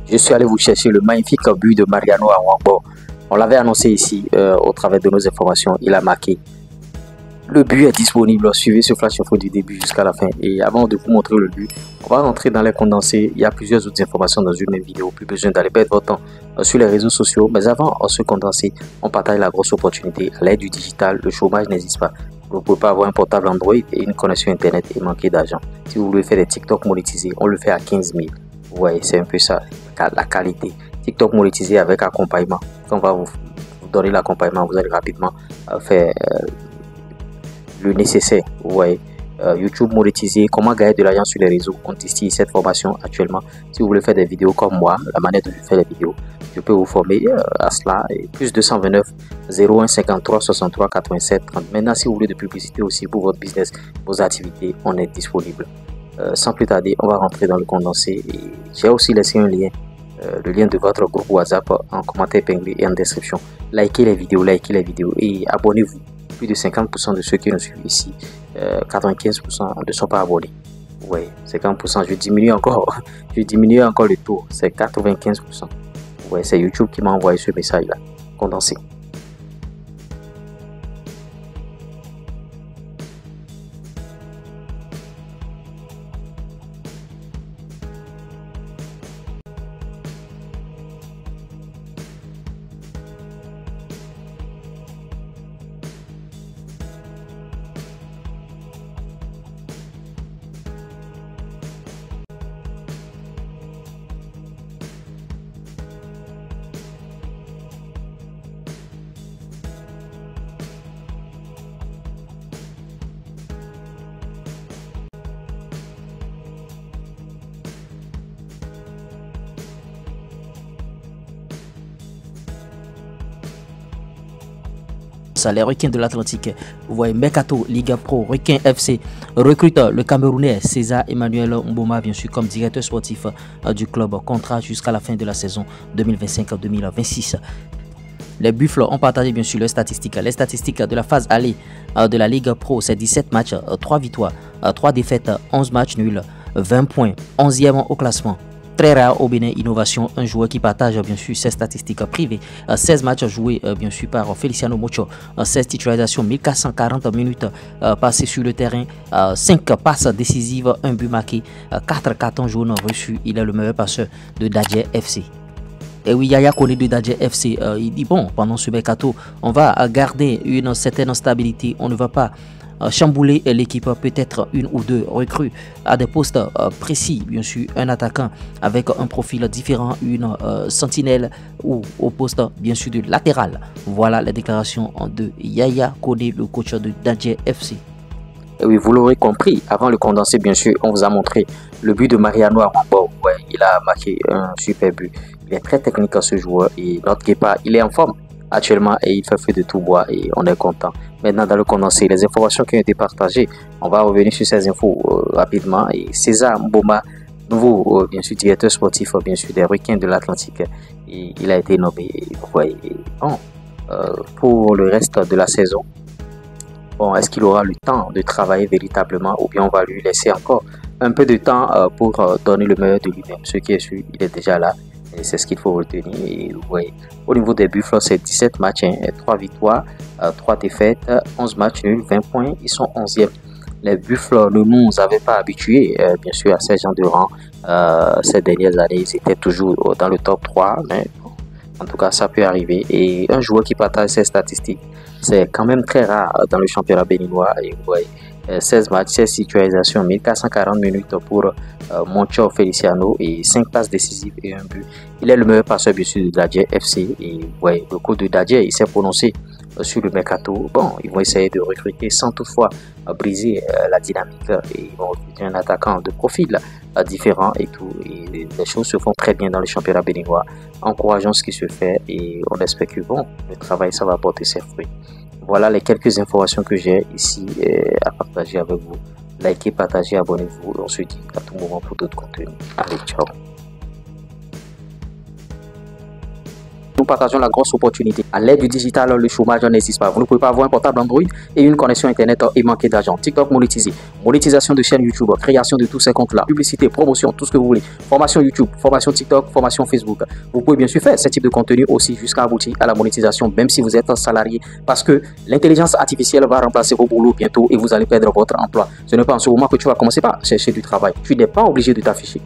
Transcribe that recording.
Je suis allé vous chercher le magnifique but de Mariano Awangbo. On l'avait annoncé ici au travers de nos informations. Il a marqué. Le but est disponible. Suivez ce flash info du début jusqu'à la fin. Et avant de vous montrer le but, on va rentrer dans les condensés. Il y a plusieurs autres informations dans une même vidéo. Plus besoin d'aller perdre votre temps sur les réseaux sociaux. Mais avant de se condenser, on partage la grosse opportunité. À l'aide du digital, le chômage n'existe pas. Vous ne pouvez pas avoir un portable Android et une connexion Internet et manquer d'argent. Si vous voulez faire des TikTok monétisés, on le fait à 15 000. Vous voyez, c'est un peu ça, la qualité. TikTok monétisé avec accompagnement. Quand on va vous donner l'accompagnement, vous allez rapidement faire le nécessaire. Vous voyez, YouTube monétisé, comment gagner de l'argent sur les réseaux. On teste cette formation actuellement. Si vous voulez faire des vidéos comme moi, la manière de faire les vidéos, je peux vous former à cela. Et plus 229 01 53 63 87 30. Maintenant, si vous voulez de publicité aussi pour votre business, vos activités, on est disponible. Sans plus tarder, on va rentrer dans le condensé. J'ai aussi laissé un lien, le lien de votre groupe WhatsApp en commentaire épinglé et en description. Likez les vidéos et abonnez-vous. Plus de 50% de ceux qui nous suivent ici, 95% ne sont pas abonnés. Oui, 50%, je diminue encore le taux, c'est 95%. Oui, c'est YouTube qui m'a envoyé ce message-là, condensé. Les requins de l'Atlantique, vous voyez Mercato, Liga Pro, Requin FC recrute le Camerounais César Emmanuel Mboma, bien sûr, comme directeur sportif du club, contrat jusqu'à la fin de la saison 2025-2026. Les Buffles ont partagé bien sûr leurs statistiques. Les statistiques de la phase aller de la Ligue Pro, c'est 17 matchs, 3 victoires, 3 défaites, 11 matchs nuls, 20 points, 11e au classement. Très rare au Bénin Innovation, un joueur qui partage bien sûr ses statistiques privées. 16 matchs joués bien sûr par Feliciano Mocho, 16 titularisations, 1440 minutes passées sur le terrain, 5 passes décisives, 1 but marqué, 4 cartons jaunes reçus. Il est le meilleur passeur de Dadje FC. Et oui, Yaya Kone de Dadje FC, il dit bon, pendant ce mercato, on va garder une certaine stabilité, on ne va pas chambouler l'équipe, peut-être une ou deux recrues à des postes précis, bien sûr un attaquant avec un profil différent, une sentinelle ou au poste bien sûr de latéral. Voilà les déclarations de Yaya Kone, le coach de Dadje FC. Et oui, vous l'aurez compris, avant le condensé, bien sûr, on vous a montré le but de Mariano Awangbo. Ouais, il a marqué un super but. Il est très technique à ce joueur et notre Kepa, il est en forme actuellement et il fait feu de tout bois et on est content. Maintenant, dans le condensé, les informations qui ont été partagées, on va revenir sur ces infos rapidement. Et César Mboma, nouveau bien sûr directeur sportif bien sûr des Requins de l'Atlantique, il a été nommé. Vous voyez, bon, pour le reste de la saison. Bon, est-ce qu'il aura le temps de travailler véritablement ou bien on va lui laisser encore un peu de temps pour donner le meilleur de lui-même. Ce qui est sûr, il est déjà là. Et c'est ce qu'il faut retenir. Et vous voyez, au niveau des Buffles, c'est 17 matchs, 3 victoires, 3 défaites, 11 matchs nuls, 20 points. Ils sont 11e. Les Buffles ne nous avaient pas habitués, bien sûr, à ces gens de rang. Ces dernières années, ils étaient toujours dans le top 3. Mais bon, en tout cas, ça peut arriver. Et un joueur qui partage ses statistiques, c'est quand même très rare dans le championnat béninois. Et vous voyez, 16 matchs, 16 titularisations, 1440 minutes pour Mocho Feliciano et 5 passes décisives et un but. Il est le meilleur passeur bien sûr de Dadje FC et ouais, le coach de Dadje, il s'est prononcé sur le mercato. Bon, ils vont essayer de recruter sans toutefois briser la dynamique et ils vont recruter un attaquant de profil différent et tout. Et les choses se font très bien dans le championnat béninois. Encourageons ce qui se fait et on espère que bon, le travail ça va porter ses fruits. Voilà les quelques informations que j'ai ici à partager avec vous. Likez, partagez, abonnez-vous. On se dit à tout moment pour d'autres contenus. Allez, ciao. partageons la grosse opportunité. À l'aide du digital, le chômage n'existe pas. Vous ne pouvez pas avoir un portable Android et une connexion Internet et manquer d'argent. TikTok monétisé, monétisation de chaîne YouTube, création de tous ces comptes-là, publicité, promotion, tout ce que vous voulez. Formation YouTube, formation TikTok, formation Facebook. Vous pouvez bien sûr faire ce type de contenu aussi jusqu'à aboutir à la monétisation, même si vous êtes un salarié, parce que l'intelligence artificielle va remplacer vos boulots bientôt et vous allez perdre votre emploi. Ce n'est pas en ce moment que tu vas commencer par chercher du travail. Tu n'es pas obligé de t'afficher.